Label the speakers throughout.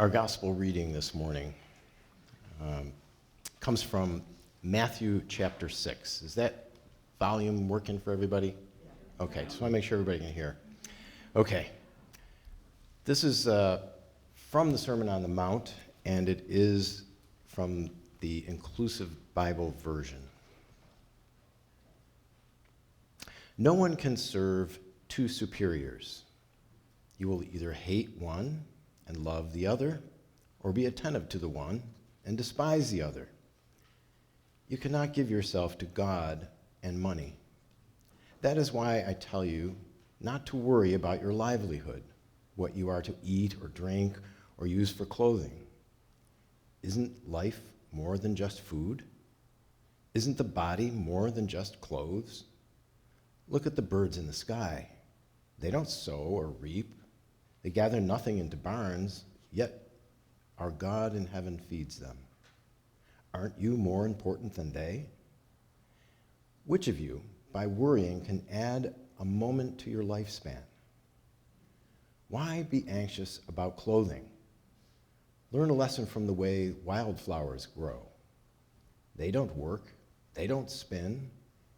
Speaker 1: Our gospel reading this morning comes from Matthew chapter 6. Is that volume working for everybody? Okay, just want to make sure everybody can hear. Okay. This is from the Sermon on the Mount, and it is from the Inclusive Bible version. No one can serve two superiors. You will either hate one and love the other, or be attentive to the one and despise the other. You cannot give yourself to God and money. That is why I tell you not to worry about your livelihood, what you are to eat or drink or use for clothing. Isn't life more than just food? Isn't the body more than just clothes? Look at the birds in the sky. They don't sow or reap. They gather nothing into barns, yet our God in heaven feeds them. Aren't you more important than they? Which of you, by worrying, can add a moment to your lifespan? Why be anxious about clothing? Learn a lesson from the way wildflowers grow. They don't work, they don't spin,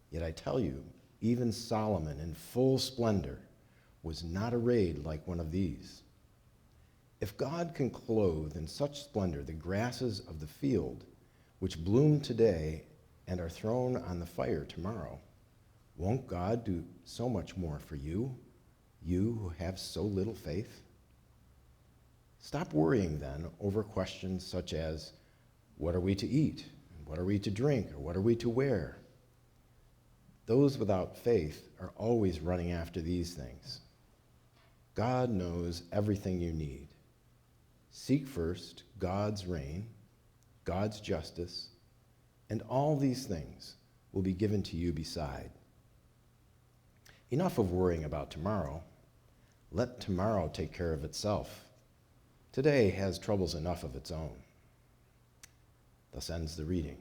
Speaker 1: yet I tell you, even Solomon in full splendor was not arrayed like one of these. If God can clothe in such splendor the grasses of the field, which bloom today and are thrown on the fire tomorrow, won't God do so much more for you, you who have so little faith? Stop worrying then over questions such as, what are we to eat? And what are we to drink? Or what are we to wear? Those without faith are always running after these things. God knows everything you need. Seek first God's reign, God's justice, and all these things will be given to you beside. Enough of worrying about tomorrow. Let tomorrow take care of itself. Today has troubles enough of its own. Thus ends the reading.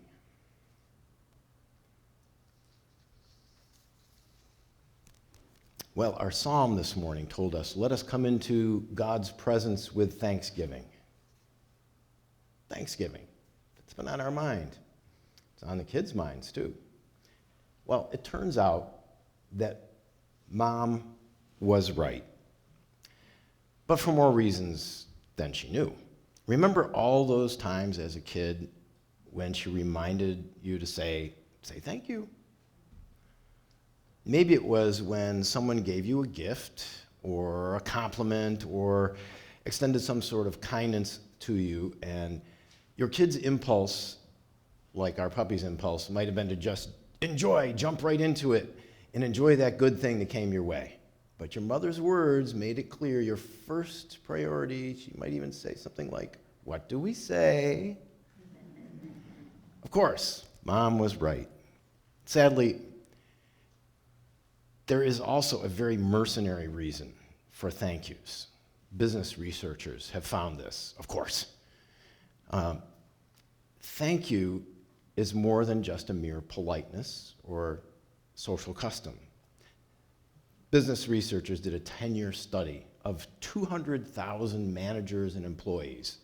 Speaker 1: Well, our psalm this morning told us, let us come into God's presence with thanksgiving. Thanksgiving. It's been on our mind. It's on the kids' minds, too. Well, it turns out that Mom was right, but for more reasons than she knew. Remember all those times as a kid when she reminded you to say thank you? Maybe it was when someone gave you a gift or a compliment or extended some sort of kindness to you, and your kid's impulse, like our puppy's impulse, might have been to just enjoy, jump right into it, and enjoy that good thing that came your way. But your mother's words made it clear your first priority, she might even say something like, what do we say? Of course, Mom was right. Sadly, there is also a very mercenary reason for thank yous. Business researchers have found this, of course. Thank you is more than just a mere politeness or social custom. Business researchers did a 10-year study of 200,000 managers and employees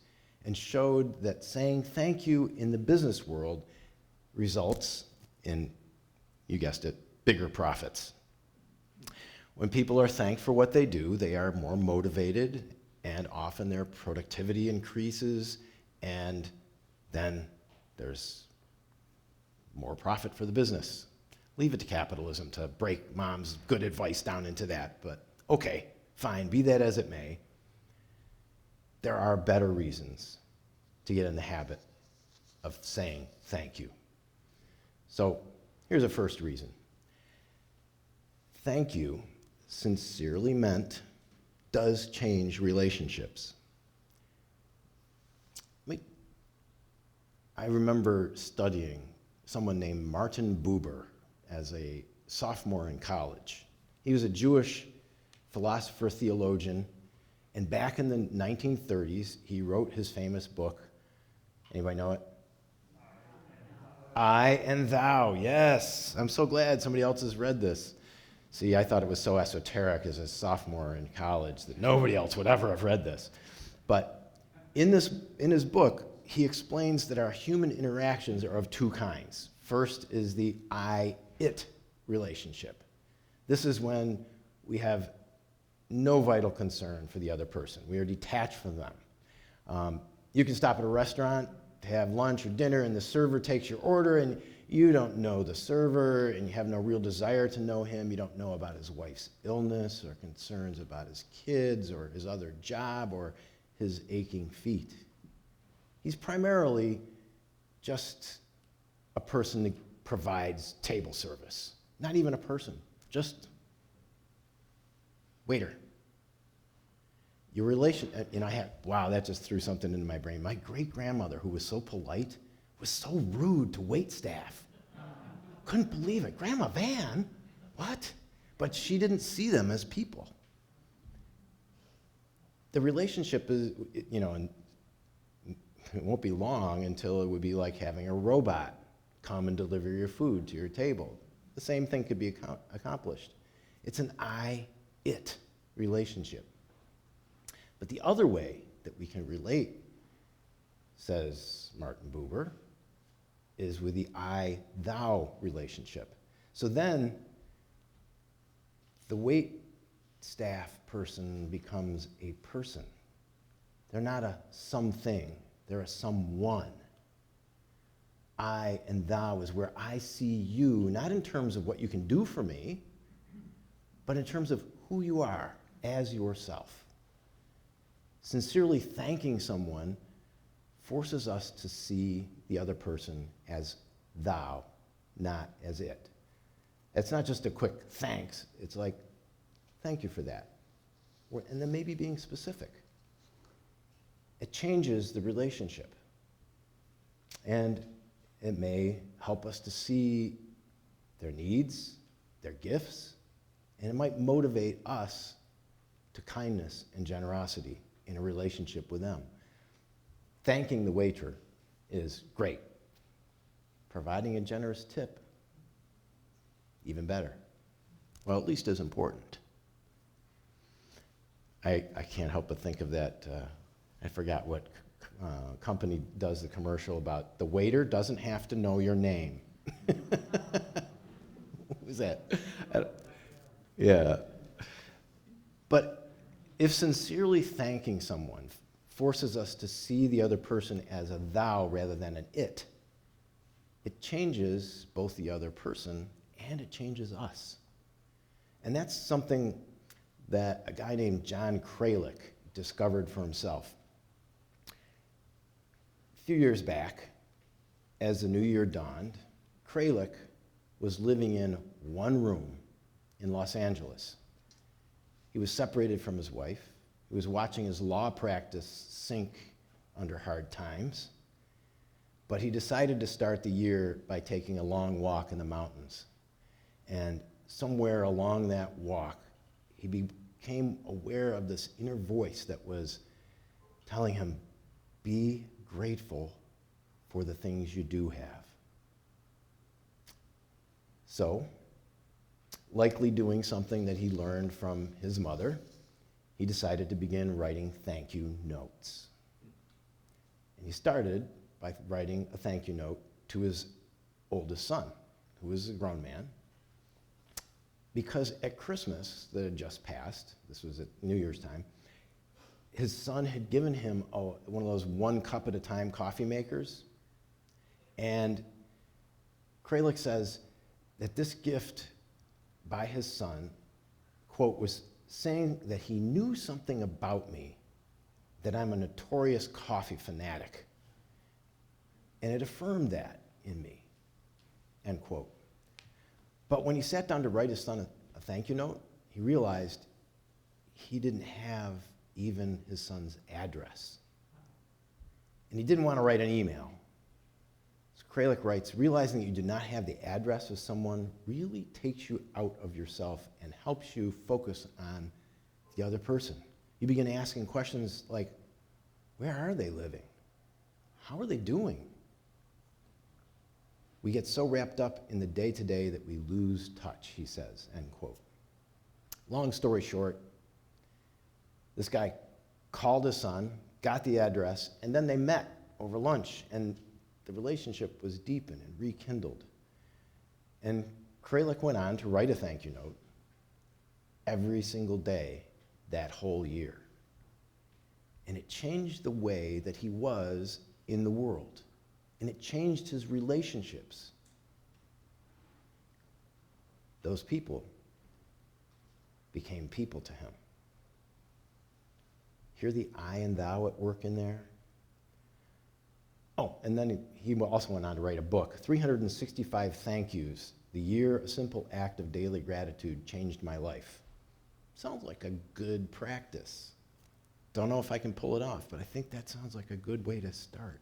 Speaker 1: and showed that saying thank you in the business world results in, you guessed it, bigger profits. When people are thanked for what they do, they are more motivated, and often their productivity increases, and then there's more profit for the business. Leave it to capitalism to break Mom's good advice down into that, but okay, fine, be that as it may. There are better reasons to get in the habit of saying thank you. So here's a first reason. Thank you, sincerely meant, does change relationships. I remember studying someone named Martin Buber as a sophomore in college. He was a Jewish philosopher, theologian, and back in the 1930s, he wrote his famous book. Anybody know it? I and Thou, yes. I'm so glad somebody else has read this. See, I thought it was so esoteric as a sophomore in college that nobody else would ever have read this. But In his book, he explains that our human interactions are of two kinds. First is the I-it relationship. This is when we have no vital concern for the other person. We are detached from them. You can stop at a restaurant to have lunch or dinner, and the server takes your order, and you don't know the server, and you have no real desire to know him. You don't know about his wife's illness or concerns about his kids or his other job or his aching feet. He's primarily just a person that provides table service. Not even a person, just waiter. Your relation, wow, that just threw something into my brain. My great-grandmother, who was so polite, was so rude to wait staff. Couldn't believe it. Grandma Van? What? But she didn't see them as people. The relationship is, and it won't be long until it would be like having a robot come and deliver your food to your table. The same thing could be accomplished. It's an I-it relationship. But the other way that we can relate, says Martin Buber, is with the I-thou relationship. So then, the wait staff person becomes a person. They're not a something, they're a someone. I and thou is where I see you, not in terms of what you can do for me, but in terms of who you are as yourself. Sincerely thanking someone forces us to see the other person as thou, not as it. It's not just a quick thanks. It's like, thank you for that. And then maybe being specific. It changes the relationship. And it may help us to see their needs, their gifts, and it might motivate us to kindness and generosity in a relationship with them. Thanking the waiter is great. Providing a generous tip, even better. Well, at least as important. I can't help but think of that, I forgot what company does the commercial about the waiter doesn't have to know your name. What was that? Yeah. But if sincerely thanking someone forces us to see the other person as a thou rather than an it changes both the other person and it changes us. And that's something that a guy named John Kralik discovered for himself. A few years back, as the new year dawned, Kralik was living in one room in Los Angeles. He was separated from his wife. He was watching his law practice sink under hard times. But he decided to start the year by taking a long walk in the mountains. And somewhere along that walk, he became aware of this inner voice that was telling him, be grateful for the things you do have. So, likely doing something that he learned from his mother, he decided to begin writing thank you notes. And he started by writing a thank you note to his oldest son, who was a grown man, because at Christmas that had just passed, this was at New Year's time, his son had given him one of those 1 cup at a time coffee makers. And Kralik says that this gift by his son, quote, was saying that he knew something about me, that I'm a notorious coffee fanatic. And it affirmed that in me, end quote. But when he sat down to write his son a thank you note, he realized he didn't have even his son's address. And he didn't want to write an email. So Kralik writes, realizing that you do not have the address of someone really takes you out of yourself and helps you focus on the other person. You begin asking questions like, where are they living? How are they doing? We get so wrapped up in the day-to-day that we lose touch, he says, end quote. Long story short, this guy called his son, got the address, and then they met over lunch, and the relationship was deepened and rekindled. And Kralik went on to write a thank you note every single day that whole year. And it changed the way that he was in the world. And it changed his relationships. Those people became people to him. Hear the I and thou at work in there? Oh, and then he also went on to write a book, 365 Thank Yous, the year a simple act of daily gratitude changed my life. Sounds like a good practice. Don't know if I can pull it off, but I think that sounds like a good way to start.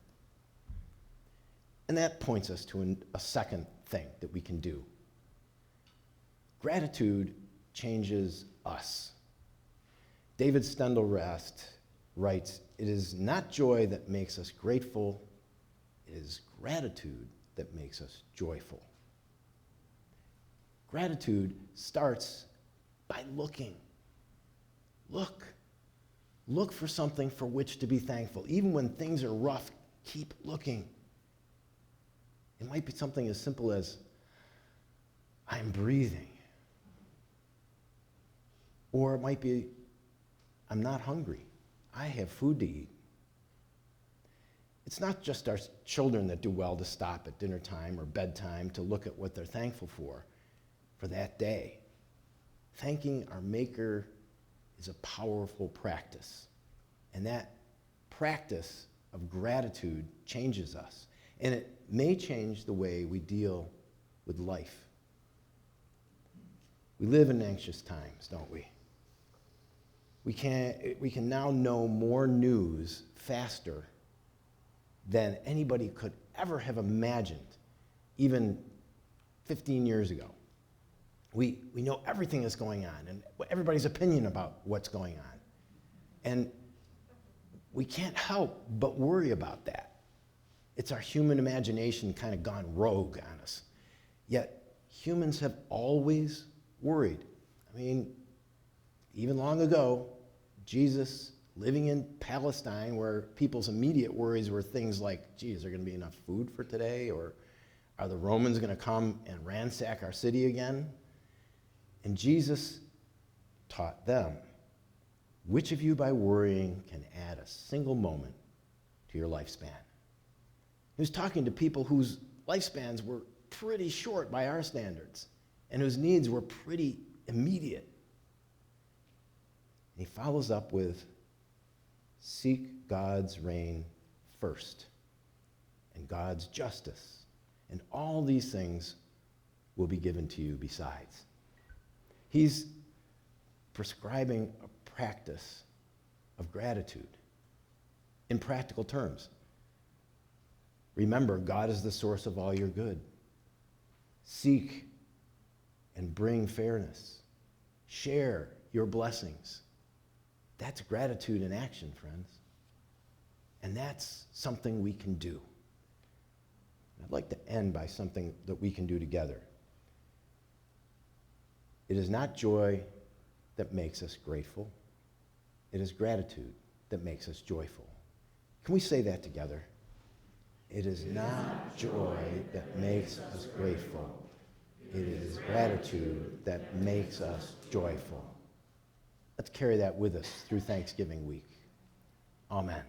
Speaker 1: And that points us to a second thing that we can do. Gratitude changes us. David Steindl-Rast writes, "It is not joy that makes us grateful, it is gratitude that makes us joyful." Gratitude starts by looking. Look. Look for something for which to be thankful. Even when things are rough, keep looking. It might be something as simple as, I'm breathing. Or it might be, I'm not hungry. I have food to eat. It's not just our children that do well to stop at dinner time or bedtime to look at what they're thankful for that day. Thanking our Maker is a powerful practice. And that practice of gratitude changes us. And it may change the way we deal with life. We live in anxious times, don't we? We can now know more news faster than anybody could ever have imagined, even 15 years ago. We know everything that's going on and everybody's opinion about what's going on. And we can't help but worry about that. It's our human imagination kind of gone rogue on us. Yet humans have always worried. I mean, even long ago, Jesus living in Palestine, where people's immediate worries were things like, gee, is there going to be enough food for today? Or are the Romans going to come and ransack our city again? And Jesus taught them, which of you by worrying can add a single moment to your lifespan? He was talking to people whose lifespans were pretty short by our standards and whose needs were pretty immediate. And he follows up with, seek God's reign first and God's justice, and all these things will be given to you besides. He's prescribing a practice of gratitude in practical terms. Remember, God is the source of all your good. Seek and bring fairness. Share your blessings. That's gratitude in action, friends. And that's something we can do. I'd like to end by something that we can do together. It is not joy that makes us grateful. It is gratitude that makes us joyful. Can we say that together? It is not joy that makes us grateful. It is gratitude that makes us joyful. Let's carry that with us through Thanksgiving week. Amen.